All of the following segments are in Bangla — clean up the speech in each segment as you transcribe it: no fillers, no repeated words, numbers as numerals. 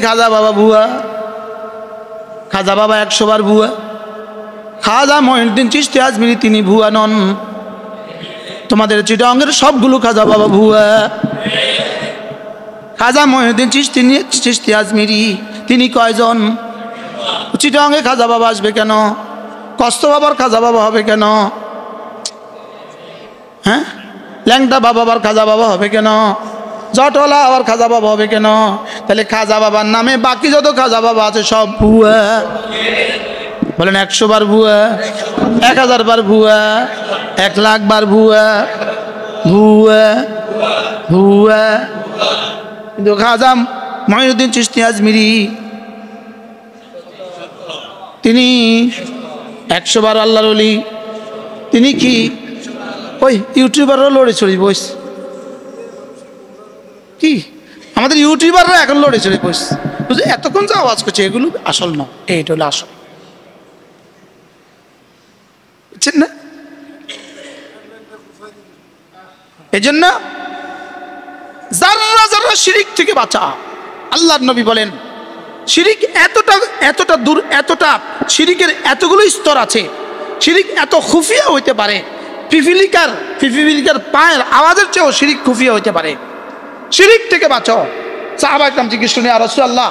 খাজা বাবা ভুয়া? খাজা বাবা 100 বার ভুয়া। খাজা মঈনুদ্দিন চিশতি আজমিরি তিনি ভুয়া নন। তোমাদের চিটাঙ্গের সবগুলো খাজা বাবা ভুয়া। খাজা মঈনুদ্দিন চিশতি আজমিরি তিনি কয়জন? চিটাঙ্গে খাজা বাবা আসবে কেন? কষ্ট বাবার খাজা বাবা হবে কেন? হ্যাঁ, ল্যাংটা বাবা আবার খাজা বাবা হবে কেন? জটলা আবার খাজা বাবা হবে কেন? তাহলে খাজা বাবার নামে বাকি যত খাজা বাবা আছে সব ভুয়া। বলেন 100 বার ভুয়া, 1000 বার ভুয়া, 1 লাখ বার ভুয়া, ভুয়া ভুয়া। কিন্তু খাজা মঈনুদ্দিন চিশতি আজমিরি তিনি 100 বার আল্লাহর ওলি। তিনি কি ওই ইউটিউবাররা লড়ে চড়ি বস? কি আমাদের ইউটিউবাররা এখন লড়ে চড়ে বস, বুঝলি? এতক্ষণ যা আওয়াজ করছে এগুলো আসল না, এইটা হলো আসল, বুঝছেন না? এই জন্য যারা যারা শিরিক থেকে বাঁচা। আল্লাহর নবী বলেন শিরিক এতটা এতটা দূর, এতটা শিরিকের এতগুলো স্তর আছে। শিরিক এত খুফিয়া হইতে পারে, পিপিলিকার পায়ের আওয়াজের চেয়েও শিরিক খুফিয়া হইতে পারে। শিরিক থেকে বাঁচো। সাহাবা একরাম জিজ্ঞেস করেন, ইয়া রাসূলুল্লাহ,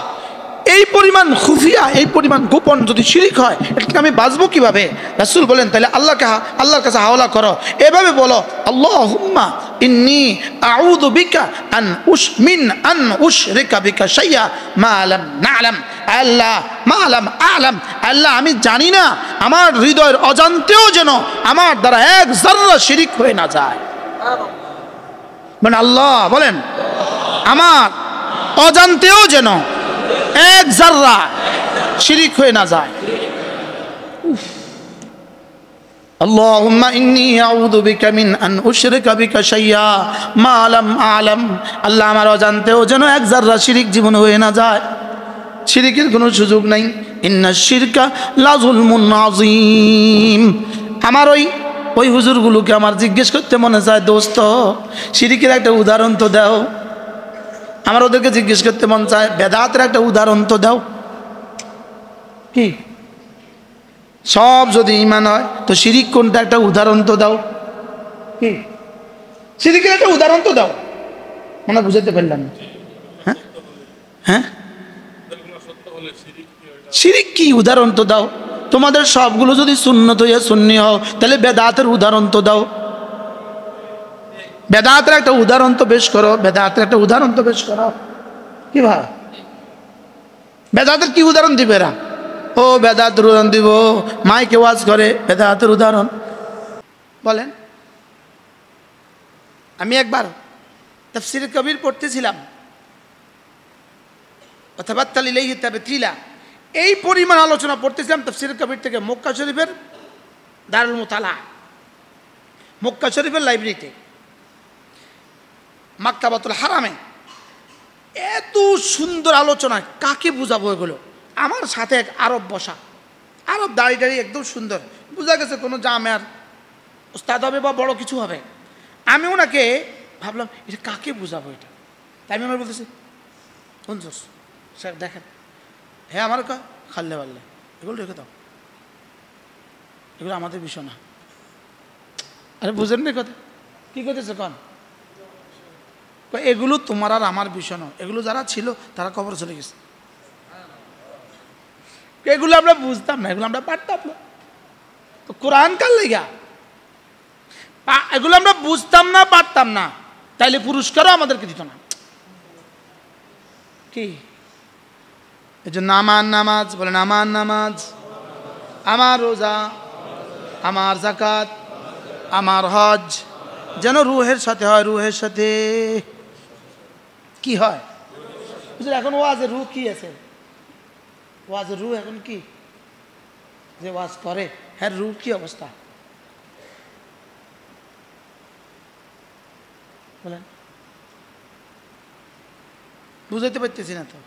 এই পরিমাণ খুফিয়া, এই পরিমাণ গোপন যদি শিরিক হয়, এটা আমি বাঁচবো কিভাবে? রাসূল বলেন, তাহলে আল্লাহর কাছে হাওলা করো, এভাবে বলো, আল্লাহুম্মা ইন্নী আউযু বিকা আন উশরিকা বিকা শাইয়া মা লাম না'লাম। আল্লাহ মা লাম আ'লাম, আল্লাহ আমি জানি না, আমার হৃদয়ের অজান্তেও যেন আমার দ্বারা 1 যাররা শিরিক হয়ে না যায়। মানে আল্লাহ বলেন আমার অজান্তেও যেন 1 যাররা শিরিক হয়ে না যায়। আল্লাহুম্মা ইন্নী আউযু বিকা মিন আন উশরিকা বিকা শাইয়া মা লাম আ'লাম। আল্লাহ আমার অজান্তেও যেন 1 যাররা শিরিক জীবনে হয়ে না যায়। শিরিকের কোনো সুযোগ নাই। ইন্নাশ শিরকা লাযুলমুন আযীম। আমার ওই হুজুরগুলোকে আমার জিজ্ঞেস করতে মনে চায়, দোস্ত শিরিকের একটা উদাহরণ তো দাও। আমার ওদেরকে জিজ্ঞেস করতে মন চায়, বেদাতের একটা উদাহরণ তো দাও। কি সব যদি ঈমান হয় তো শিরিক কোনটা, একটা উদাহরণ তো দাও। কি শিরিকের একটা উদাহরণ তো দাও। মনে বুঝাতে পারলাম না? হ্যাঁ হ্যাঁ, শিরিক কি উদাহরণ তো দাও। তোমাদের সবগুলো যদি সুন্নত হইয়া সুন্নি হও, তাহলে বেদাতের উদাহরণ তো দাও। বেদাতের একটা উদাহরণ তো বেশ করো, বেদাতের একটা উদাহরণ তো বেশ করো। কি ভাই, বেদাতের কি উদাহরণ দিবে এরা? ও বেদাতের উদাহরণ দিব, মাইকে ওয়াজ করে, বেদাতের উদাহরণ বলেন। আমি একবার তাফসীরে কবির পড়তেছিলাম, ওয়াতাবাত্তাল ইলাইহি তাবতিলা, এই পরিমাণ আলোচনা পড়তেছিলাম তাফসীরে কবির থেকে মক্কা শরীফের দারুল মুতালা, মক্কা শরীফের লাইব্রেরিতে, মাকতাবাতুল হারামে। এত সুন্দর আলোচনা, কাকে বুঝাবো এগুলো? আমার সাথে এক আরব বসা, আরব দাড়ি একদম সুন্দর, বোঝা গেছে কোনো জামের ওস্তাদ হবে বা বড় কিছু হবে। আমি ওনাকে ভাবলাম, এটা কাকে বুঝাবো এটা? তাই আমি আমার বলতেছি, হুজুর স্যার দেখেন, হ্যাঁ আমার খাল্লে পাল্লে এগুলো রেখে দাও, এগুলো আমাদের বিষয় না। আরে বুঝেন না কথা, কি করতেছে কন? এগুলো তোমার আর আমার বিষয় না, এগুলো যারা ছিল তারা কবর চলে গেছে। এগুলো আমরা বুঝতাম না, এগুলো আমরা পারতাম না। তো কোরআন কার লেগা এগুলো আমরা বুঝতাম না, পারতাম না, তাইলে পুরস্কারও আমাদেরকে দিত না। কি এই জন্য আমার নামাজ, বলেন আমার নামাজ, আমার রোজা, আমার যাকাত, আমার হজ যেন রুহের সাথে হয়। রুহের সাথে কি হয়? এখন ওয়াজের রুহ কি আছে? ওয়াজের রুহ এখন কি? যে ওয়াজ করে হ্যাঁ, রুহ কি অবস্থা বলেন? বুঝাইতে পারতেছি না তো।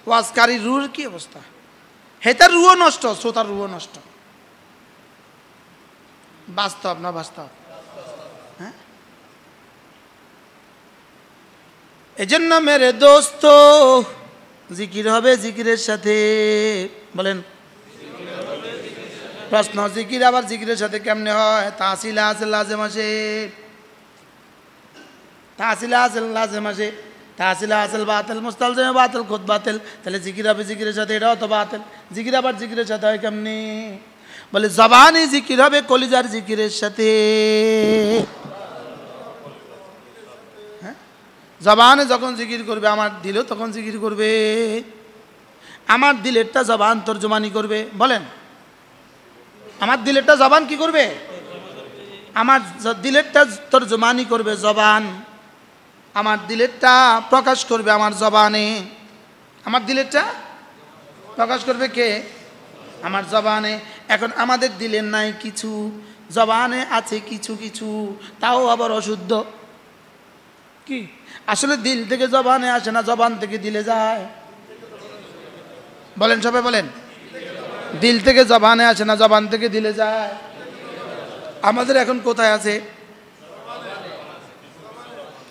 ওয়াজকারী রুহের কি অবস্থা? হেতার রুহ নষ্ট, শ্রোতার রুহ নষ্ট। বাস্তব না বাস্তব? হ্যাঁ, এজন্য মেরে দোস্ত জিকির হবে জিকিরের সাথে। বলেন প্রশ্ন, জিকির আবার জিকিরের সাথে কেমনে হয়? তাহসিল হাসিল লাজেম আসে, তাহসিল হাসিল লাজেম আসে। তাহসিল হাসিল বাতিল, মুস্তালজিম বাতিল, খুদ বাতিল। তাহলে জিকির হবে জিকিরের সাথে, এটাও তো বাতিল। জিকির আবার জিকিরের সাথে হয় কেমনি? বলে জবানে জিকির হবে কলিজার জিকিরের সাথে। হ্যাঁ, জবানে যখন জিকির করবে আমার দিলও তখন জিকির করবে। আমার দিলেরটা জবান তর্জমানি করবে। বলেন আমার দিলেরটা জবান কি করবে? আমার দিলেরটা তর্জমানি করবে জবান। আমার দিলেরটা প্রকাশ করবে আমার জবানে। আমার দিলেরটা প্রকাশ করবে কে? আমার জবানে। এখন আমাদের দিলের নাই কিছু, জবানে আছে কিছু কিছু, তাও আবার অশুদ্ধ। কি আসলে দিল থেকে জবানে আসে না, জবান থেকে দিলে যায়? বলেন সবাই বলেন, দিল থেকে জবানে আসে না, জবান থেকে দিলে যায়? আমাদের এখন কোথায় আছে?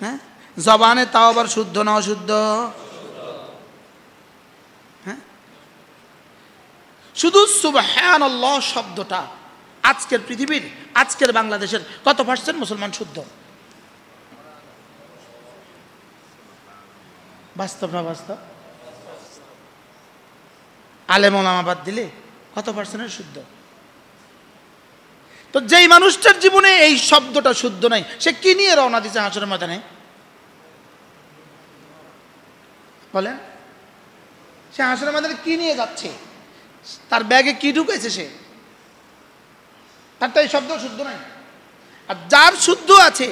হ্যাঁ, জবানে, তাও আবার শুদ্ধ না অশুদ্ধ? হ্যাঁ, শুধু সুবহানাল্লাহ শব্দটা আজকের পৃথিবীর, আজকের বাংলাদেশের কত পার্সেন্ট মুসলমান শুদ্ধ? বাস্তব না বাস্তব? আলেম ওলামা বাদ দিলে কত পার্সেন্টের শুদ্ধ? তো যেই মানুষটার জীবনে এই শব্দটা শুদ্ধ নাই, সে কি নিয়ে রওনা দিছে হাসরের ময়দানে? বলেন, সে হাসরের ময়দানে কি নিয়ে যাচ্ছে? তার ব্যাগে কি ঢুকেছে? সে তারটা এই শব্দ শুদ্ধ নাই। আর যার শুদ্ধ আছে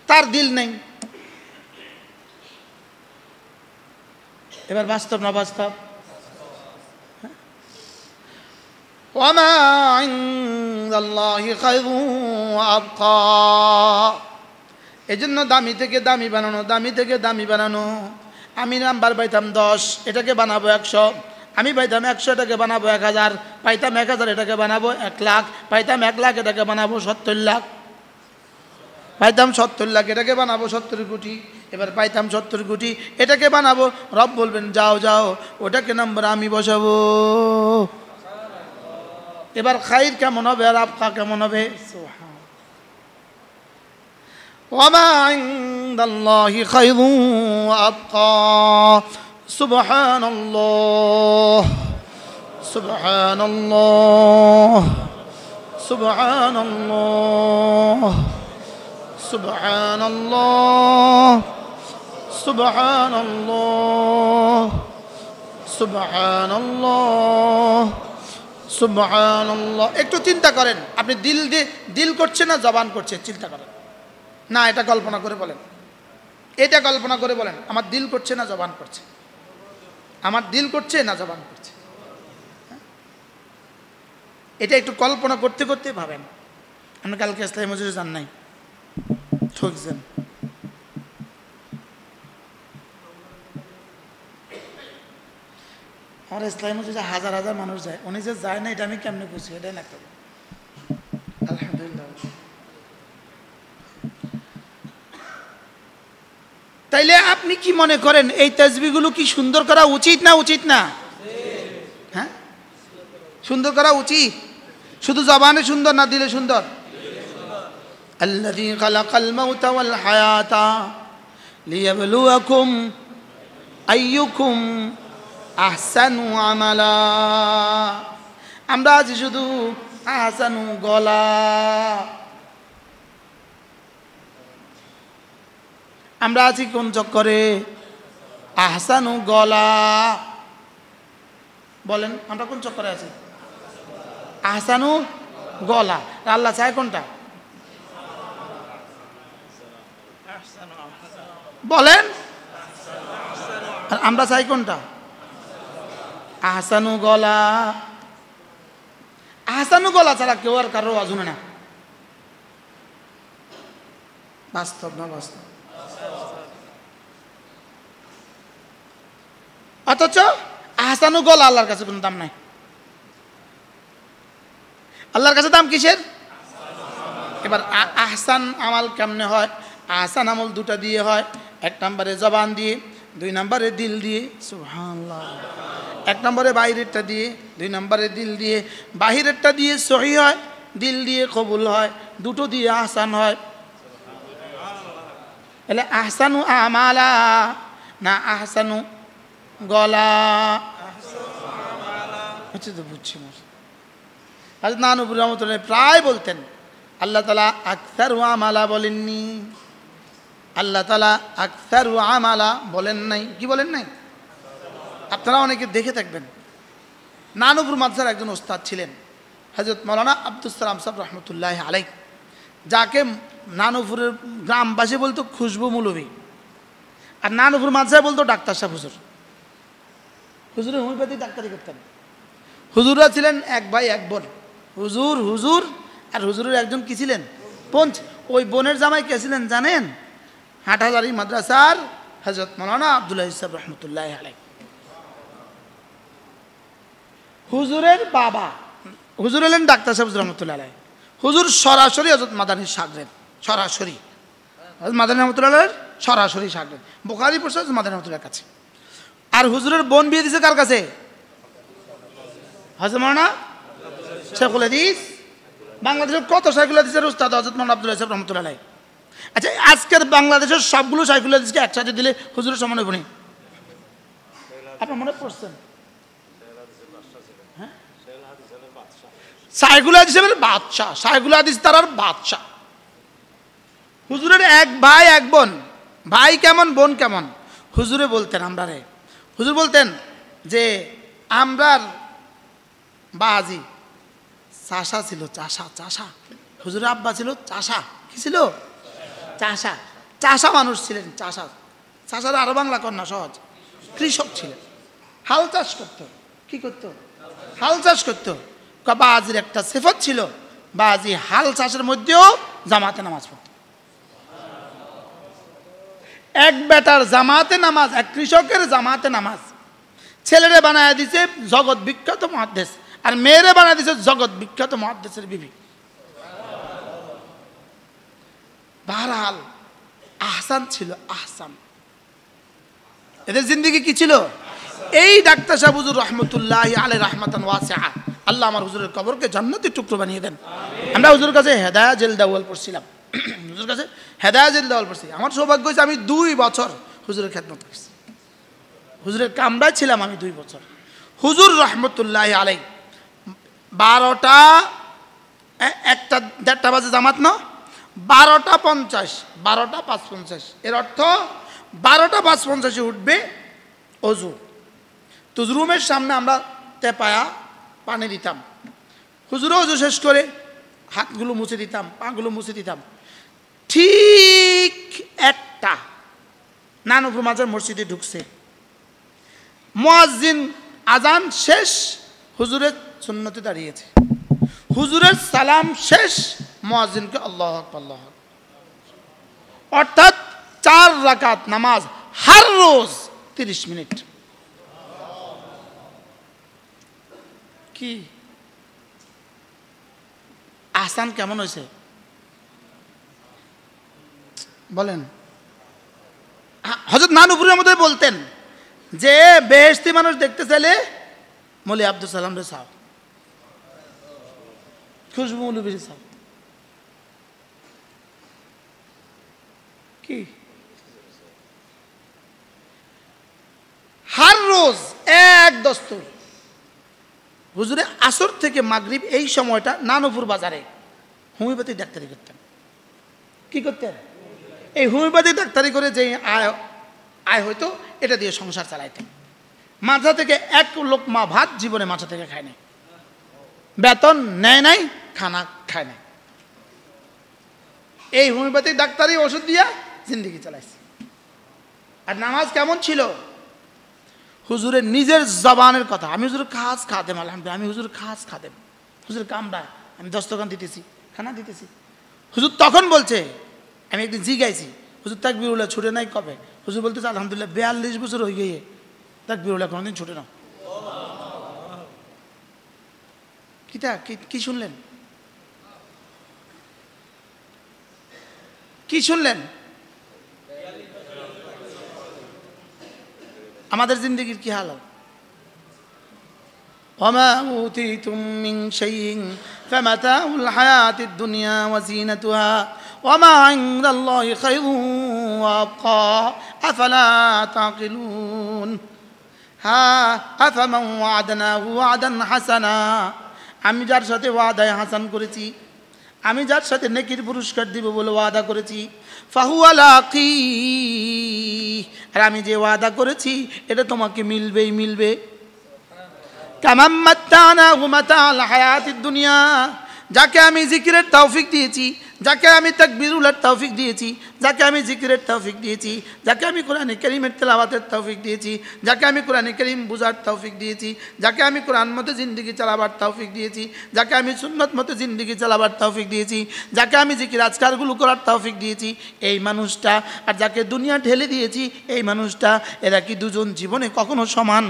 তার দিল নেই। এবার বাস্তব না বাস্তব? ওয়ামা ইনদাল্লাহি খায়রুন ওয়া আবকা। এজন্য দামি থেকে দামি বানানো, দামি থেকে দামি বানানো। আমি নাম্বার পাইতাম 10, এটাকে বানাবো 100। আমি পাইতাম 100, এটাকে বানাবো 1000। পাইতাম 1000, এটাকে বানাবো 1 লাখ। পাইতাম 1 লাখ, এটাকে বানাবো 70 লাখ। পাইতাম 70 লাখ, এটাকে বানাবো 70 কোটি। এবার পাইতাম 70 কোটি, এটাকে বানাবো। রব বলবেন যাও যাও, ওটাকে নাম্বার আমি বসাবো। এবার খাইর কেমন হবে আর আবকা কেমন হবে? ওয়ামা ইনদাল্লাহি খায়রুন ওয়া আবকা। সুবহানাল্লাহ, সুবহানাল্লাহ, সুবহানাল্লাহ, সুবহানাল্লাহ, সুবহানাল্লাহ, সুবহানাল্লাহ, সুবহানাল্লাহ। একটু চিন্তা করেন, আপনি দিল দিয়ে দিল করছে না জবান করছে? চিন্তা করেন না, এটা কল্পনা করে বলেন, এটা কল্পনা করে বলেন, আমার দিল করছে না জবান করছে? আমার দিল করছে না জবান করছে? এটা একটু কল্পনা করতে করতে ভাবেন। আপনি কালকে ইসলামী মসজিদে যান নাই, ঠকছেন। আমার ইসলামী মসজিদে হাজার হাজার মানুষ যায়, উনি যে যায় না এটা আমি কেমনে বুঝি? এটাই না, আলহামদুলিল্লাহ। তাইলে আপনি কি মনে করেন এই তাসবিহগুলো কি সুন্দর করা উচিত না উচিত না? হ্যাঁ, সুন্দর করা উচিত। শুধু জবানে সুন্দর না দিলে সুন্দর? আল্লাযী খালাকাল মাউতা ওয়াল হায়াতা লিয়াবলুয়াকুম আইয়ুকুম আহসানু আমালা। আমরা আছি শুধু আহসানু গলা, আমরা আছি কোন চক্করে? আহসানু গলা। বলেন আমরা কোন চক্করে আছি? আহসানু গলা। আল্লাহ চায় কোনটা? বলেন, আমরা চাই কোনটা? আহসানু গলা। আহসানু গলা ছাড়া কেউ আর কারো আওয়াজ শুনে না। বাস্তব না বাস্তব? অথচ আহসানু গলা আল্লাহর কাছে কোনো দাম নাই। আল্লাহর কাছে দাম কিসের? এবার আহসান আমাল কেমনে হয়? আহসান আমল দুটা দিয়ে হয়। এক নম্বরে জবান দিয়ে, 2 নম্বরে দিল দিয়ে, সুবহানাল্লাহ। 1 নম্বরে বাইরেরটা দিয়ে, 2 নম্বরে দিল দিয়ে। বাহিরেরটা দিয়ে সহি হয়, দিল দিয়ে কবুল হয়, দুটো দিয়ে আহসান হয়। এলে আহসানু আমালা না আহসানু গলা? আচ্ছা তো বুঝছি। হযরত নানুপুর রহমতুল্লাহ প্রায় বলতেন, আল্লাহ তাআলা আকসারু আমালা বলেননি, আল্লাহ তাআলা আকসারু আমালা বলেন নাই। কি বলেন নাই? আপনারা অনেকে দেখে থাকবেন, নানুপুর মাদ্রাসার একজন ওস্তাদ ছিলেন হযরত মাওলানা আব্দুস সালাম সাহেব রহমতুল্লাহ আলাইহ, যাকে নানুপুরের গ্রামবাসী বলতো খুশবু মৌলভী, আর নানুপুর মাদ্রাসায় বলতো ডাক্তার সাহেব হুজুর। হুজুরে হোমিওপ্যাথি ডাক্তারি করতেন। হুজুররা ছিলেন এক ভাই এক বোন, হুজুর আর হুজুরের একজন কি ছিলেন? পঞ্চ। ওই বোনের জামাই কে ছিলেন জানেন? হাটহাজারী মাদ্রাসার হযরত মাওলানা আব্দুল্লাহ সাহেব রহমতুল্লাহ আলাইহ। হুজুরের বাবা, হুজুর হলেন ডাক্তার সাহেব রহমতুল্লাহ আলাইহ। হুজুর সরাসরি হযরত মাদানীর শাগরেদ, সরাসরি হযরত মাদানী রহমতুল্লাহ আলাইহির সরাসরি শাগরেদ। বুখারী পড়ছে হযরত মাদানী রহমতুল্লাহর কাছে। আর হুজুরের বোন বিয়ে দিয়েছে কার কাছে? হযরত মাওলানা শেখুল হাদিস, বাংলাদেশের কত শাইখুল হাদিসের উস্তাদ হযরত মাওলানা আব্দুল্লাহ সাহেব রহমতুল্লাহ আলাইহ। আচ্ছা, আজকের বাংলাদেশের সবগুলো শাইখুল হাদিসকে একসাথে দিলে হুজুরের সমান হবে না? আপনার মনে পড়ছেন? হ্যাঁ, শাইখুল হাদিসের বাদশাহ, শাইখুল হাদিস তারার বাদশাহ। হুজুরের এক ভাই এক বোন, ভাই কেমন বোন কেমন? হুজুরে বলতেন হুজুর বলতেন যে আমরার বাজি চাষা ছিল, চাষা। হুজুরের আব্বা ছিল চাষা। কি ছিল? চাষা মানুষ ছিলেন, চাষার আরো বাংলা কন্যা সহজ, কৃষক ছিলেন, হাল চাষ করতো। কি করতো? হাল চাষ করতো। বাজির একটা সিফত ছিল, বাজি হাল চাষের মধ্যেও জামাতে নামাজ পড়তো। এক বেটার জামাতে নামাজ, এক কৃষকের জামাতে নামাজ ছেলেরে বানায় দিছে জগৎ বিখ্যাত মুহাদ্দিস, আর মেয়েরে বানায় দিছে জগৎ বিখ্যাত মুহাদ্দিসের বিবি। বাহরহাল আহসান ছিল, আহসান। এদের জিন্দেগি কি ছিল? এই ডাক্তার সাহেব হুজুর রহমতুল্লাহ আলাইহি রাহমাতান ওয়াসিআ, আল্লাহ আমার হুজুরের কবরকে জান্নাতের টুকরো বানিয়ে দেন। আমরা হুজুরের কাছে হেদায়া জেলদাওয়াল পড়ছিলাম, হুজুরের কাছে হেদায়া জেলদাওয়াল পড়ছি। আমার সৌভাগ্য হয়েছে আমি 2 বছর হুজুরের খেদমত করছি, হুজুরের কামরায় ছিলাম আমি 2 বছর। হুজুর রহমতুল্লাহ আলাইহি 1টা 1টা বাজে জামাত না, 12টা 50, 12টা 5:50, এর অর্থ 12টা 5:50 উঠবে অজু। তো রুমের সামনে আমরা তেপায়া পানি দিতাম, হুজুরও অজু শেষ করে হাতগুলো মুছে দিতাম, পাগুলো মুছে দিতাম। ঠিক 1টা নানুপুর মাজার মসজিদে ঢুকছে, মুয়াজ্জিন আজান শেষ, হুজুরের সুন্নতে দাঁড়িয়েছে, হুজুরের সালাম শেষ, মুয়াজ্জিনকে আল্লাহু আকবার আল্লাহু আকবার। অর্থাৎ 4 রাকাত নামাজ হর রোজ 30 মিনিট। কি আহসান কেমন হয়েছে বলেন? হযরত নানুপুরের মধ্যে বলতেন যে বেহেশতি মানুষ দেখতে চাইলে মৌলী আব্দুল সালাম রে চাও, খুশবু মৌলবী চাও। কি হর রোজ এক দস্তর। হুজুরে আসর থেকে মাগরিব এই সময়টা নানুপুর বাজারে হোমিওপ্যাথি ডাক্তারি করতেন। কি করতেন? এই হোমিওপ্যাথি ডাক্তারি করে যে আয় হয়তো এটা দিয়ে সংসার চালাইতেন। মাথা থেকে 1 লোকমা ভাত জীবনে মাথা থেকে খায় নাই, বেতন নেয় নাই, খানা খায় নাই। এই হোমিওপ্যাথি ডাক্তারি ওষুধ দিয়া জিন্দগি চালাইছে। আর নামাজ কেমন ছিল? হুজুরের নিজের জবানের কথা, আমি হুজুরের খাস খাদেম, আলহামদুলিল্লাহ আমি হুজুরের খাস খাদেম, হুজুর কামরা আমি দস্তরখান দিতেছি, খানা দিতেছি। হুজুর তখন বলছে, আমি একদিন জিগাইছি হুজুর তাকবীরুল্লাহ ছুটে নাই কবে? হুজুর বলতেছে আলহামদুলিল্লাহ 42 বছর হয়ে গিয়ে তাকবীরুল্লাহ কোনোদিন ছুটে না। কি শুনলেন? কি শুনলেন? আমাদের জিন্দগির কি হাল? ওয়ামা উতিতুম মিন শাইইন ফামাতাউল হায়াতিদ দুনিয়া ওয়া যিনাতুহা ওয়ামা ইনদাল্লাহি খায়রুন ওয়া আবকা আফালা তাকিলুন। আফামান ওয়া'আদনাহু ওয়া'দান হাসানা, আমি যার সাথে ওয়াদায়ে হাসান করেছি, আমি যার সাথে নেকির পুরস্কার দিব বলে ওয়াদা করেছি, ফাহুয়া লাকি, আর আমি যে ওয়াদা করেছি এটা তোমাকে মিলবেই মিলবে। কামাম মাত্তানাহু মাতা'আল হায়াতিদ দুনিয়া, যাকে আমি জিকিরের তৌফিক দিয়েছি, যাকে আমি তাকবীরুলের তৌফিক দিয়েছি, যাকে আমি জিকিরের তৌফিক দিয়েছি, যাকে আমি কোরআনে কারীমের তেলাওয়াতের তৌফিক দিয়েছি, যাকে আমি কোরআনে কারীম বুঝার তৌফিক দিয়েছি, যাকে আমি কোরআন মতে জিন্দেগি চালাবার তৌফিক দিয়েছি, যাকে আমি সুন্নত মতে জিন্দেগি চালাবার তৌফিক দিয়েছি, যাকে আমি জিকির আজকারগুলো করার তৌফিক দিয়েছি, এই মানুষটা আর যাকে দুনিয়া ঢেলে দিয়েছি এই মানুষটা, এরা কি দুজন জীবনে কখনো সমান?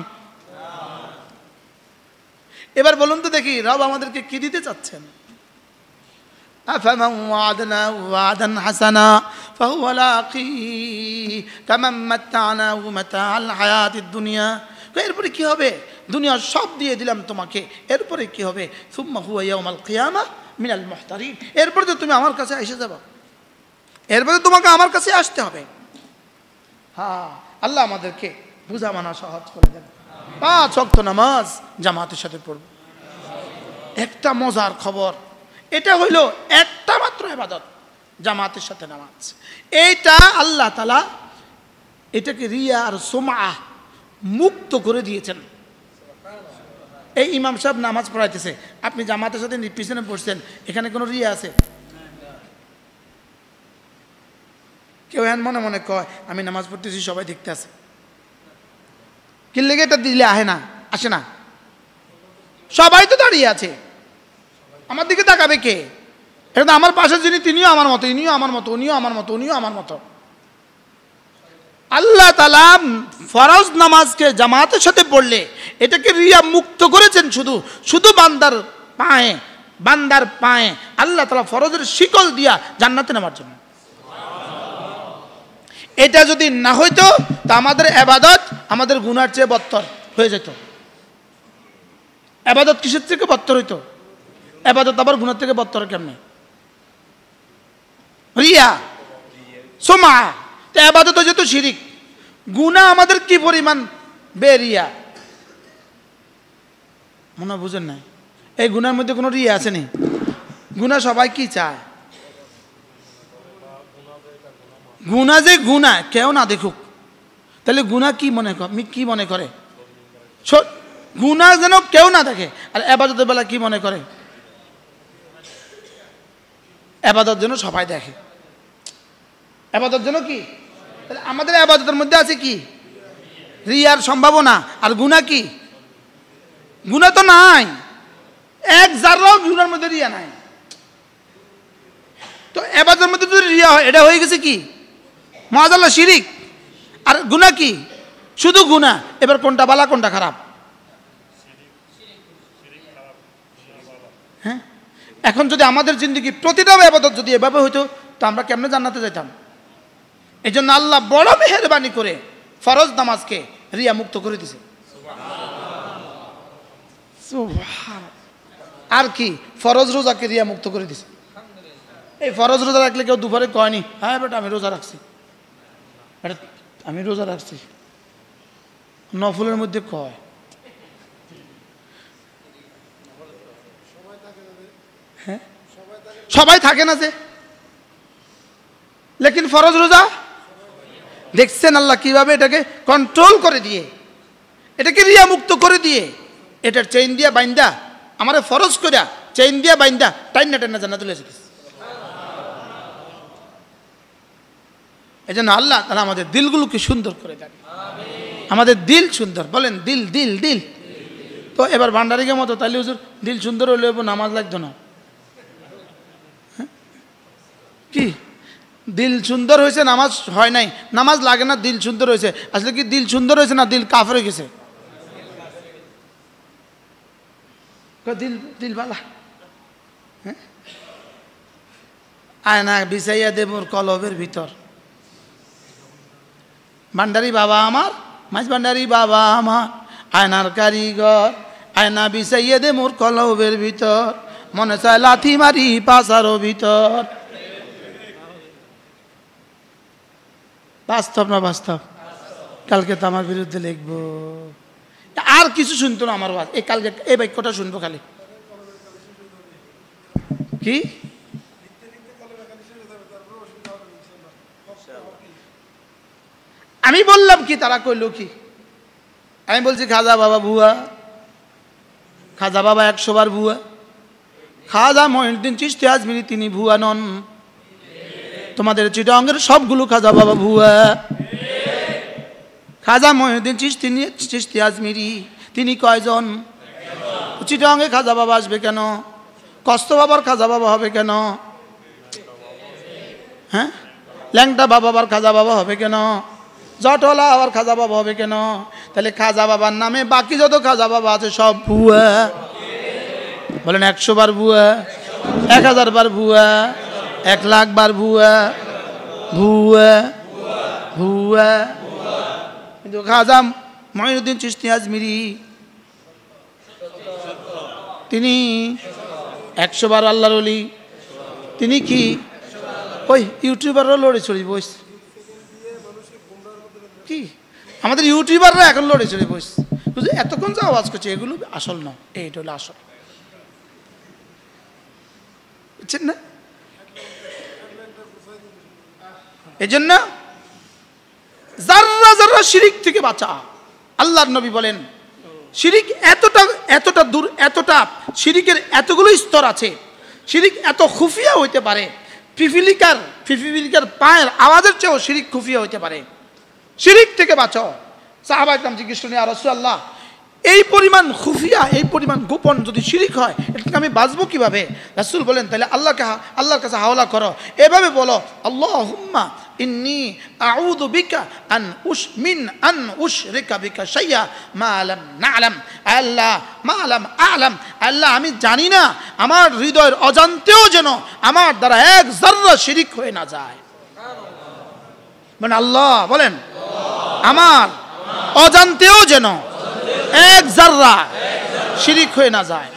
এবার বলুন তো দেখি রব আমাদেরকে কি দিতে চাচ্ছেন? আফামান ওয়া'আদনাহু ওয়া'দান হাসানা ফাহুয়া লাকি কামান মাত্তা'নাহু মাতা'আল হায়াতিদ দুনিয়া। এরপরে কি হবে? দুনিয়া সব দিয়ে দিলাম তোমাকে, এরপরে কি হবে? সুম্মা হুয়া ইয়াউমাল কিয়ামাহ মিনাল মুহতারিন, এরপরে তো তুমি আমার কাছে এসে যাবে, এরপরে তোমাকে আমার কাছে আসতে হবে। হ্যাঁ, আল্লাহ আমাদেরকে বুঝা মানা সহজ করে দেন। 5 ওয়াক্ত নামাজ জামাতের সাথে পড়ব। একটা মজার খবর, এটা হইল একটা মাত্র ইবাদত, জামাতের সাথে নামাজ। এইটা আল্লাহ তাআলা এটাকে রিয়া আর সুমআ মুক্ত করে দিয়েছেন। এই ইমাম সাহেব নামাজ পড়াইতেছে, আপনি জামাতের সাথে পিছনে পড়ছেন, এখানে কোনো রিয়া আছে? কেউ হ্যান মনে মনে কয় আমি নামাজ পড়তেছি সবাই দেখতে আছে, কি লেগে এটা দিলে আহে না, আসে না? সবাই তো দাঁড়িয়ে আছে, আমার দিকে তাকাবে কে? এটা তো আমার পাশে যিনি তিনিও আমার মতো, ইনিও আমার মতো, উনিও আমার মতো, উনিও আমার মতো। আল্লাহ তাআলা ফরজ নামাজকে জামাতের সাথে পড়লে এটাকে রিয়া মুক্ত করেছেন। শুধু শুধু বান্দার পায়ে আল্লাহ তাআলা ফরজের শিকল দিয়া জান্নাতে নেওয়ার জন্য। এটা যদি না হইতো তা আমাদের ইবাদত আমাদের গুনার চেয়ে বদতর হয়ে যেত। ইবাদত কিসের থেকে বদতর হইতো? ইবাদত আবার গুনার থেকে বদতর কেমনে? রিয়া সুমআ। তো ইবাদত যেহেতু শিরিক, গুনাহ আমাদের কি পরিমাণ বেরিয়া, মনে বুঝেন না? এই গুনার মধ্যে কোনো রিয়া আছে নি? গুনাহ সবাই কি চায়? গুনাহ যে গুনাহ কেউ না দেখুক, তাহলে গুনাহ কি মনে করে? গুনাহ যেন কেউ না দেখে। আর ইবাদতের বেলা কি মনে করে? ইবাদত যেন সবাই দেখে, ইবাদত যেন কি? তাহলে আমাদের ইবাদতের মধ্যে আছে কি? রিয়ার সম্ভাবনা। আর গুনাহ কি? গুনাহ তো নাই, এক জাররাও গুনার মধ্যে রিয়া নাই। তো ইবাদতের মধ্যে যদি রিয়া হয়, এটা হয়ে গেছে কি? মাআযাল্লাহ শিরিক। আর গুনাহ কি? শুধু গুনাহ। এবার কোনটা ভালো কোনটা খারাপ? হ্যাঁ, এখন যদি আমাদের জিন্দগি প্রতিটা ইবাদত যদি এভাবে হইতো তো আমরা কেমনে জান্নাতে যেতাম? এই জন্য আল্লাহ বড় মেহেরবানি করে ফরজ নামাজকে রিয়া মুক্ত করে দিয়েছে। আর কি? ফরজ রোজাকে রিয়া মুক্ত করে দিয়েছে। এই ফরজ রোজা রাখলে কেউ দুপুরে কয়নি হ্যাঁ বেটা আমি রোজা রাখছি, এটা আমি রোজা রাখছি। নফলের মধ্যে কয় হ্যাঁ, সবাই থাকে না যে, লেকিন ফরজ রোজা দেখছেন আল্লাহ কিভাবে এটাকে কন্ট্রোল করে দিয়ে, এটাকে রিয়া মুক্ত করে দিয়ে, এটার চেইন দিয়া বাইন্দা আমারে ফরজ করিয়া চেইন দিয়া বাইন্দা টাইনা টাইনা জান্নাতে তুলে এসেছে। এই জন্য আল্লাহ তাআলা আমাদের দিলগুলোকে সুন্দর করে দেন। আমাদের দিল সুন্দর, বলেন দিল দিল দিল। তো এবার ভান্ডারিকে মতো তাহলে হুজুর দিল সুন্দর হলে নামাজ লাগতো না? কি দিল সুন্দর হয়েছে নামাজ হয় নাই? নামাজ লাগে না, দিল সুন্দর হয়েছে। আসলে কি দিল সুন্দর হয়েছে না দিল কাফের হয়ে গেছে? দিল দিল ভালা হ্যাঁ, আয়না বিছাইয়া দে মোর কলবের ভিতর। ভান্ডারি বাবা আমার মাছ ভান্ডারি বাবা আমার আয়নার কারিগর, আয়না বিছাইয়ে দে মোর কলবের ভিতর, মনে চায় লাথি মারি পাশারও ভিতর। বাস্তব না বাস্তব? কালকে তো আমার বিরুদ্ধে লিখবো। আর কিছু শুনতো না আমার ওয়াজ, এই কালকে এই বাক্যটা শুনবো খালি। কি আমি বললাম কি, তারা কইল কি? আমি বলছি খাজা বাবা ভুয়া, খাজা বাবা 100 বার ভুয়া, খাজা মঈনুদ্দিন চিশতি আজমিরি তিনি ভুয়া নন, তোমাদের চিটাঙ্গের সবগুলো খাজা বাবা ভুয়া। খাজা মঈনুদ্দিন চিশতি আজমিরি তিনি কয়জন? চিটাঙ্গে খাজা বাবা আসবে কেন? কস্ত বাবার খাজা বাবা হবে কেন? হ্যাঁ, ল্যাংটা বাবা আবার খাজা বাবা হবে কেন? জটলা আবার খাজা বাবা হবে কেন? তাহলে খাজা বাবার নামে বাকি যত খাজা বাবা আছে সব ভুয়া। বলেন 100 বার ভুয়া, 1000 বার ভুয়া, 1 লাখ বার ভুয়া, ভুয়া ভুয়া। কিন্তু খাজা মঈনুদ্দিন চিশতি আজমিরি তিনি 100 বার আল্লাহর ওলি। তিনি কি ওই ইউটিউবাররা লড়ে চড়ি বস? কি আমাদের ইউটিউবাররা এখন লড়ে চড়ে বস, এতক্ষণ যা আওয়াজ করছে এগুলো আসল না, এইটা হলো আসল, বুঝছেন না? এই জন্য যাররা যাররা শিরিক থেকে বাঁচা। আল্লাহর নবী বলেন শিরিক এতটা এতটা দূর, এতটা শিরিকের এতগুলো স্তর আছে, শিরিক এত খুফিয়া হইতে পারে, পিপিলিকার পায়ের আওয়াজের চেয়েও শিরিক খুফিয়া হইতে পারে। শিরিক থেকে বাঁচো। সাহাবা ইকরাম জিজ্ঞেস করলেন, ইয়া রাসূলুল্লাহ, এই পরিমাণ খুফিয়া, এই পরিমাণ গোপন যদি শিরিক হয়, এটাকে আমি বাঁচবো কিভাবে? রাসূল বলেন, তাহলে আল্লাহর কাছে হাওলা করো, এভাবে বলো, আল্লাহুম্মা ইন্নী আউযু বিকা আন উশরিকা বিকা শাইয়া মা লাম না'লাম। আল্লাহ মা লাম আ'লাম, আল্লাহ আমি জানি না, আমার হৃদয়ের অজান্তেও যেন আমার দ্বারা 1 যাররা শিরিক হয়ে না যায়। মানে আল্লাহ বলেন আমার অজান্তেও যেন 1 যাররা শিরিক হয়ে না যায়।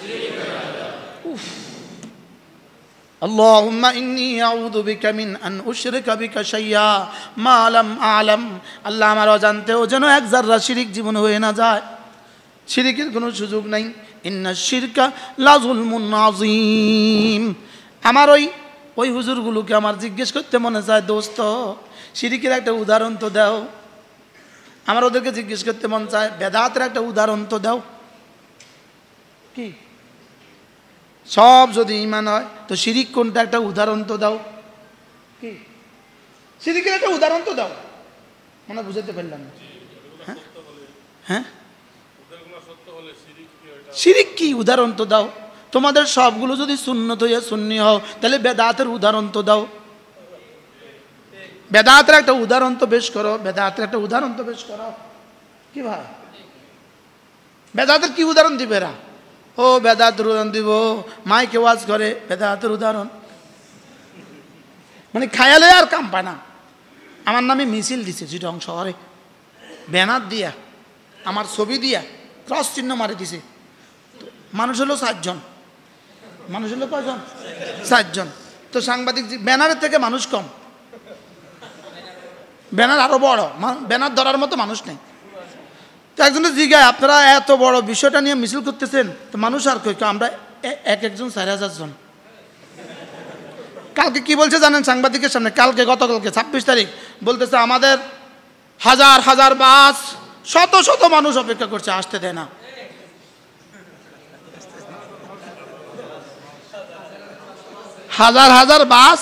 আল্লাহুম্মা ইন্নী আউযু বিকা মিন আন উশরিকা বিকা শাইয়া মা লাম আ'লাম। আল্লাহ আমার অজান্তেও যেন 1 যাররা শিরিক জীবনে হয়ে না যায়। শিরিকের কোনো সুযোগ নাই। ইন্নাশ শিরকা লাযুলমুন আযীম। আমার ওই হুজুরগুলোকে আমার জিজ্ঞেস করতে মনে চায়, দোস্ত শিরিকের একটা উদাহরণ তো দাও। আমার ওদেরকে জিজ্ঞেস করতে মন চায়, বেদাতের একটা উদাহরণ তো দাও। কি সব যদি ঈমান হয় তো শিরিক কোনটা, একটা উদাহরণ তো দাও। কি শিরিকের একটা উদাহরণ তো দাও। মনে বুঝাতে পারলাম না? হ্যাঁ হ্যাঁ, শিরিক কি উদাহরণ তো দাও। তোমাদের সবগুলো যদি সুন্নত হইয়া সুন্নি হও, তাহলে বেদাতের উদাহরণ তো দাও। বেদাতের একটা উদাহরণ তো বেশ করো, বেদাতের একটা উদাহরণ তো বেশ করো। কি ভাই, বেদাতের কি উদাহরণ দিবে এরা? ও বেদাতের উদাহরণ দিব, মাইকে ওয়াজ করে, বেদাতের উদাহরণ। মানে খায়ালে আর কাম পায় না। আমার নামে মিছিল দিছে চিটং শহরে, ব্যানার দিয়া, আমার ছবি দিয়া ক্রস চিহ্ন মারি দিছে। মানুষ হলো 7 জন। মানুষ হলো কয়জন? 7 জন। তো সাংবাদিক ব্যানারের থেকে মানুষ কম, ব্যানার আরো বড়, ব্যানার ধরার মতো মানুষ নেই। তো একজনের জিজ্ঞাসা, আপনারা এত বড় বিষয়টা নিয়ে মিছিল করতেছেন, তো মানুষ আর কই? আমরা একজন 4000 জন। কালকে কি বলছে জানেন সাংবাদিকের সামনে? গতকালকে 26 তারিখ বলতেছে, আমাদের হাজার হাজার বাস, শত শত মানুষ অপেক্ষা করছে, আসতে দেয় না। হাজার হাজার বাস।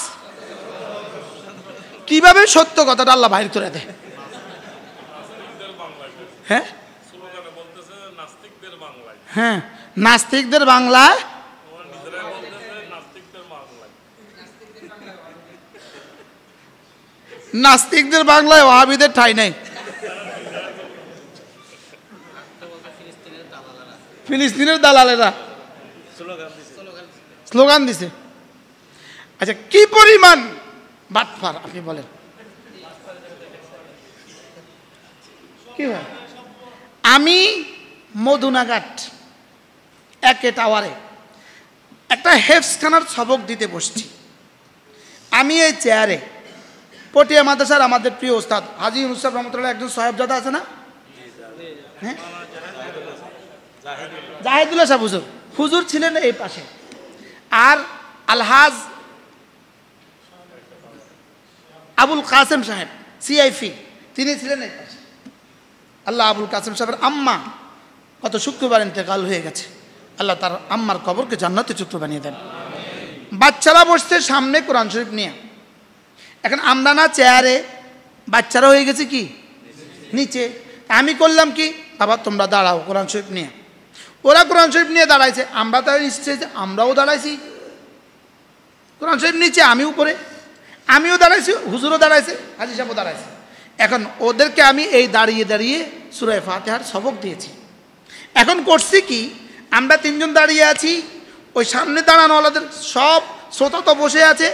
কিভাবে সত্য কথাটা আল্লাহ বাইর করে দেয়? হ্যাঁ হ্যাঁ, নাস্তিকদের বাংলায়। নাস্তিকদের বাংলায় ওয়াহাবিদের ঠাঁই নাই। ফিলিস্তিনের দালালেরা স্লোগান দিছে। আচ্ছা, কি পরিমাণ বাটপার আপনি বলেন? কি হয়? আমি মধুনাঘাট একে টাওয়ারে একটা হেফসখানার সবক দিতে বসছি। আমি এই চেয়ারে পটিয়া মাদ্রাসার আমাদের প্রিয় ওস্তাদ হাজী মুস্তাফা রহমতুল্লাহ একজন সাহেবজাদা আছে না, হ্যাঁ, জাহিদুল্লাহ সাহেব হুজুর, হুজুর ছিলেন এই পাশে, আর আলহাজ আবুল কাসেম সাহেব সিআইফি তিনি ছিলেন এই পাশে। আল্লাহ আবুল কাসেম সাহেবের আম্মা গত শুক্রবার ইন্তেকাল হয়ে গেছে, আল্লাহ তার আম্মার কবরকে জান্নাতে চুক্ত বানিয়ে দেন। বাচ্চারা বসছে সামনে কোরআন শরীফ নিয়ে, এখন আমরা না চেয়ারে, বাচ্চারা হয়ে গেছে কি নিচে। আমি করলাম কি, বাবা তোমরা দাঁড়াও কোরআন শরীফ নিয়ে। ওরা কোরআন শরীফ নিয়ে দাঁড়াইছে, আমরা তাই নিশ্চয় আমরাও দাঁড়াইছি কোরআন শরীফ নিচে, আমি উপরে, আমিও দাঁড়াইছি, হুজুরও দাঁড়াইছে, হাজী সাহেবও দাঁড়াইছে। এখন ওদেরকে আমি এই দাঁড়িয়ে দাঁড়িয়ে সূরা ফাতিহার সবক দিয়েছি। এখন করছি কি, আমরা তিনজন দাঁড়িয়ে আছি, ওই সামনে দাঁড়ানোওয়ালাদের সব শ্রোতা তো বসে আছে,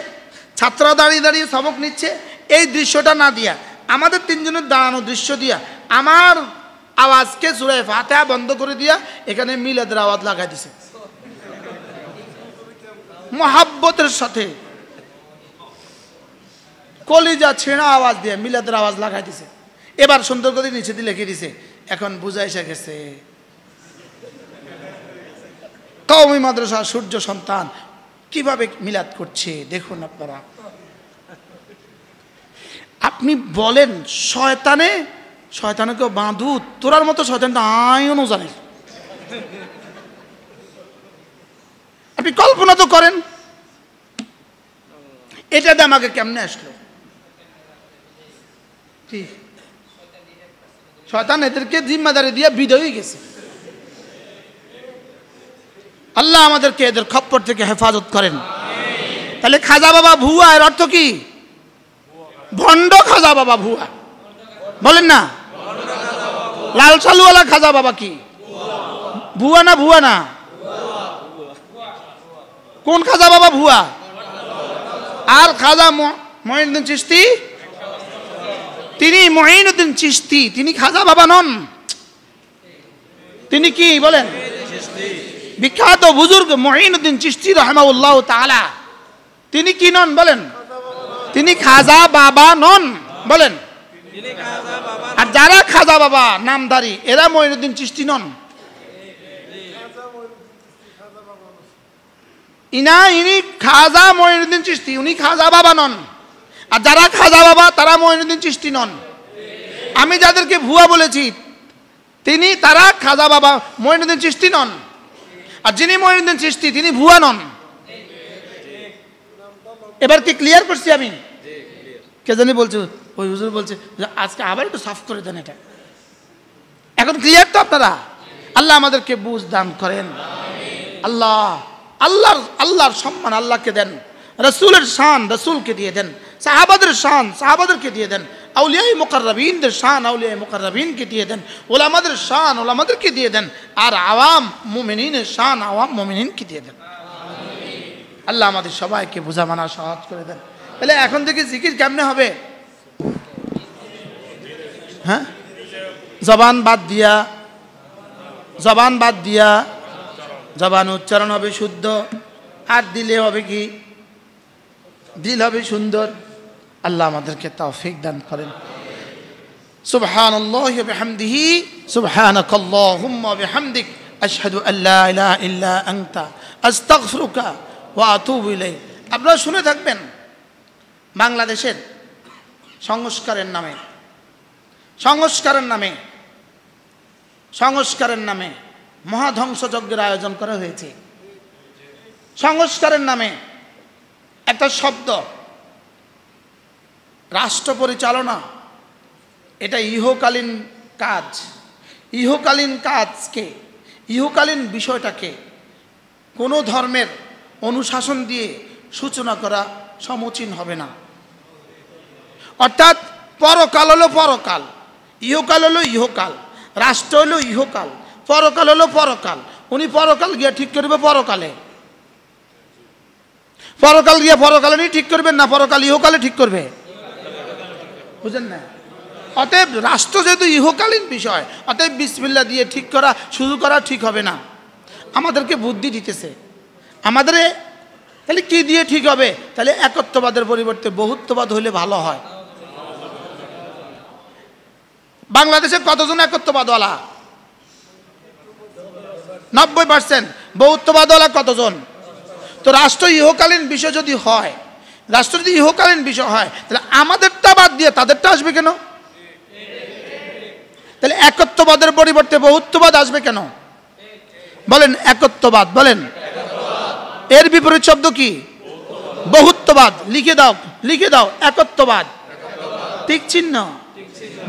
ছাত্ররা দাঁড়িয়ে দাঁড়িয়ে সবক নিচ্ছে। এই দৃশ্যটা না দিয়া, আমাদের তিনজনের দাঁড়ানো দৃশ্য দিয়া আমার আওয়াজকে সূরা ফাতিহা বন্ধ করে দিয়া এখানে মিলাদের আওয়াজ লাগাই দিছে মোহাব্বতের সাথে, কলিজা ছেঁড়া আওয়াজ দিয়ে মিলাদের আওয়াজ লাগাই দিছে। এবার সুন্দর করে নিচে দিয়ে লিখে দিছে, এখন বুঝা এসে গেছে কওমি মাদ্রাসা সূর্য সন্তান কিভাবে মিলাদ করছে। দেখুন আপনারা, আপনি বলেন শয়তানকে বাঁধু, তোরার মতো শয়তানটা আইনও জানে। আপনি কল্পনা তো করেন এটা দিয়ে আমাকে কেমনে আসলো। শয়তান এদেরকে জিম্মাদারি দিয়ে বিদায় গেছে। আল্লাহ আমাদেরকে এদের খপ্পর থেকে হেফাজত করেন। তাহলে খাজা বাবা ভুয়া এর অর্থ কি? ভণ্ড খাজা বাবা ভুয়া, বলেন না? লাল সালুওয়ালা খাজা বাবা কি ভুয়া না? ভুয়া না? কোন খাজা বাবা ভুয়া? আর খাজা মঈনুদ্দিন চিশতি, তিনি মঈনুদ্দিন চিশতি, তিনি খাজা বাবা নন। তিনি কি বলেন? বিখ্যাত বুজুর্গ মঈনুদ্দিন চিশতি রাহিমাহুল্লাহ তাআলা, তিনি কি নন বলেন? তিনি খাজা বাবা নন বলেন। আর যারা খাজা বাবা নামধারী এরা মঈনুদ্দিন চিশতি নন। ইনি খাজা মঈনুদ্দিন চিশতি, উনি খাজা বাবা নন। আর যারা খাজা বাবা তারা মঈনুদ্দিন চিশতি নন। আমি যাদেরকে ভুয়া বলেছি তারা খাজা বাবা মঈনুদ্দিন চিশতি নন। আর যিনি মঈনুদ্দিন চিশতি তিনি ভুয়া নন। এবার কি ক্লিয়ার করছি আমি? কে জানি বলছে, ওই হুজুর বলছে আজকে আবার একটু সাফ করে দেন এটা। এখন ক্লিয়ার তো আপনারা? আল্লাহ আমাদেরকে বুঝ দান করেন। আল্লাহর সম্মান আল্লাহকে দেন, রাসূলের শান রাসূলকে দিয়ে দেন, সাহাবাদের শান সাহাবাদেরকে দিয়ে দেন, আউলিয়ায়ে মুকাররাবিনদের শান আউলিয়ায়ে মুকাররাবিনকে দিয়ে দেন, উলামাদের শান উলামাদেরকে দিয়ে দেন, আর আওয়াম মুমিনিনের শান আওয়াম মুমিনিনকে দিয়ে দেন। আল্লাহ আমাদের সবাইকে বোঝা মানা সহজ করে দেন। তাহলে এখন থেকে জিকির কেমনে হবে? হ্যাঁ, জবান বাদ দিয়া জবান উচ্চারণ হবে শুদ্ধ, আর দিলে হবে কি? দিল হবে সুন্দর। আল্লাহ আমাদেরকে তৌফিক দান করেন। সুবহানাল্লাহি ওয়া বিহামদিহি সুবহানাকাল্লাহুম্মা ওয়া বিহামদিক আশহাদু আল্লা ইলাহা ইল্লা আনতা আস্তাগফিরুকা ওয়া আতুবু ইলাইক। আপনারা শুনে থাকবেন বাংলাদেশের সংস্কারের নামে মহাধ্বংসযজ্ঞের আয়োজন করা হয়েছে। সংস্কারের নামে একটা শব্দ, রাষ্ট্র পরিচালনা, এটা ইহকালীন কাজ। ইহকালীন কাজকে, ইহকালীন বিষয়টাকে কোনো ধর্মের অনুশাসন দিয়ে সূচনা করা সমীচীন হবে না। অর্থাৎ পরকাল হলো পরকাল, ইহকাল হলো ইহকাল, রাষ্ট্র হলো ইহকাল, পরকাল হলো পরকাল। উনি পরকাল গিয়া ঠিক করবে পরকালে, পরকাল গিয়া পরকালে নিয়ে ঠিক করবেন না, পরকাল ইহকালে ঠিক করবে। বুঝেন না? অতএব রাষ্ট্র যেহেতু ইহকালীন বিষয়, অতএব বিসমিল্লাহ দিয়ে ঠিক করা শুরু করা ঠিক হবে না। আমাদেরকে বুদ্ধি দিতেছে, আমাদের তাহলে কি দিয়ে ঠিক হবে? তাহলে একত্ববাদের পরিবর্তে বহুত্ববাদ হলে ভালো হয়। বাংলাদেশে কতজন একত্ববাদওয়ালা? 90%। বহুত্ববাদওয়ালা কতজন? তো রাষ্ট্র ইহকালীন বিষয় যদি হয়, রাষ্ট্র যদি ইহকালীন বিষয় হয়, তাহলে আমাদেরটা বাদ দিয়ে তাদেরটা আসবে কেন? তাহলে একত্ববাদের পরিবর্তে বহুত্ববাদ আসবে কেন? বলেন একত্ববাদ, বলেন। এর বিপরীত শব্দ কি? বহুত্ববাদ। লিখে দাও, লিখে দাও। একত্ববাদ ঠিক চিহ্ন,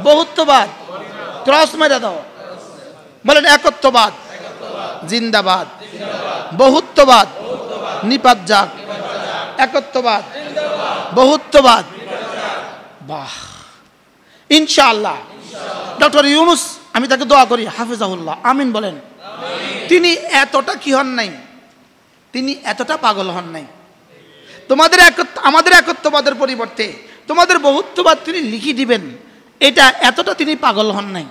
বহুত্ববাদ ক্রস মেরে দাও। বলেন একত্ববাদ জিন্দাবাদ, বহুত্ববাদ নিপাত যাক। একত্ববাদ, বহুত্ববাদ। বাহ, ইনশাআল্লাহ। ডক্টর ইউনুস, আমি তাকে দোয়া করি, হাফেজাহুল্লাহ, আমিন বলেন। তিনি এতটা কি হন নাই, তিনি এতটা পাগল হন নাই। তোমাদের আমাদের একত্ববাদের পরিবর্তে তোমাদের বহুত্ববাদ তিনি লিখে দিবেন, এটা এতটা তিনি পাগল হন নাই,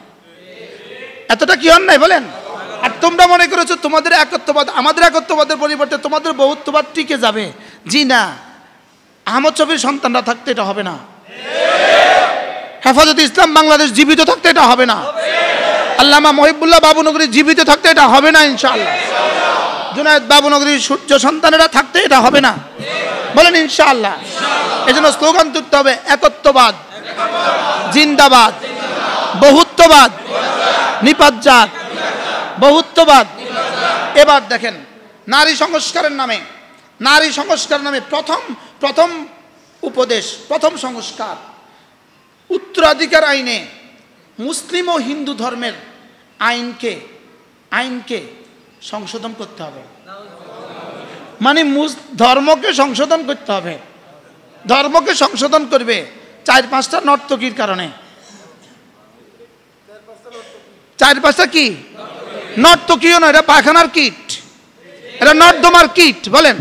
এতটা কি হন নাই বলেন। আর তোমরা মনে করেছো তোমাদের একত্ববাদ আমাদের একত্ববাদের পরিবর্তে তোমাদের বহুত্ববাদ টিকে যাবে। জি না, আহমদ শফির সন্তানরা থাকতে এটা হবে না। হেফাজতে ইসলাম বাংলাদেশ জীবিত থাকতে এটা হবে না। আল্লামা মহিবুল্লাহ বাবুনগরী জীবিত থাকতে এটা হবে না ইনশাআল্লাহ। জুনায়েদ বাবুনগরীর সূর্য সন্তানেরা থাকতে এটা হবে না। বলেন ইনশাআল্লাহ। এজন্য স্লোগান তুলতে হবে একত্ববাদ জিন্দাবাদ, বহুত্ববাদ নিপাত যাক। বহুত্ববাদ। এবার দেখেন, নারী সংস্কারের নামে, নারী সংস্কার নামে প্রথম উপদেশ, প্রথম সংস্কার, উত্তরাধিকার আইনে মুসলিম ও হিন্দু ধর্মের আইনকে সংশোধন করতে হবে। মানে ধর্মকে সংশোধন করতে হবে। ধর্মকে সংশোধন করবে 4-5টা নর্তকীর কারণে। 4-5টা কি? নর্তকীও নয়, এটা পায়খানার কিট, এটা নর্দমার কিট। বলেন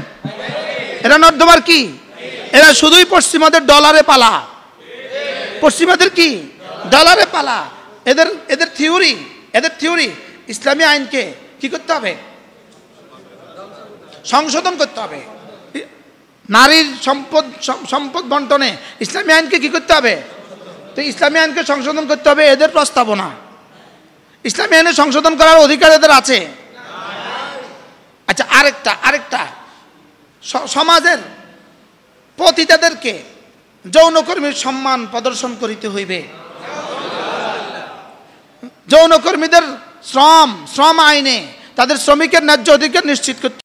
এটা নর্দমার কি? এরা শুধুই পশ্চিমাদের ডলারে পালা। পশ্চিমাদের কি? ডলারে পালা। এদের থিওরি ইসলামী আইনকে কি করতে হবে? সংশোধন করতে হবে। নারীর সম্পদ বন্টনে ইসলামী আইনকে কি করতে হবে? তো ইসলামী আইনকে সংশোধন করতে হবে, এদের প্রস্তাবনা। ইসলামী আইনে সংশোধন করার অধিকার এদের আছে। আচ্ছা, আরেকটা সমাজের পতিতাদেরকে যৌনকর্মীর সম্মান প্রদর্শন করিতে হইবে। যৌনকর্মীদের শ্রম আইনে তাদের শ্রমিকের ন্যায্য অধিকার নিশ্চিত করতে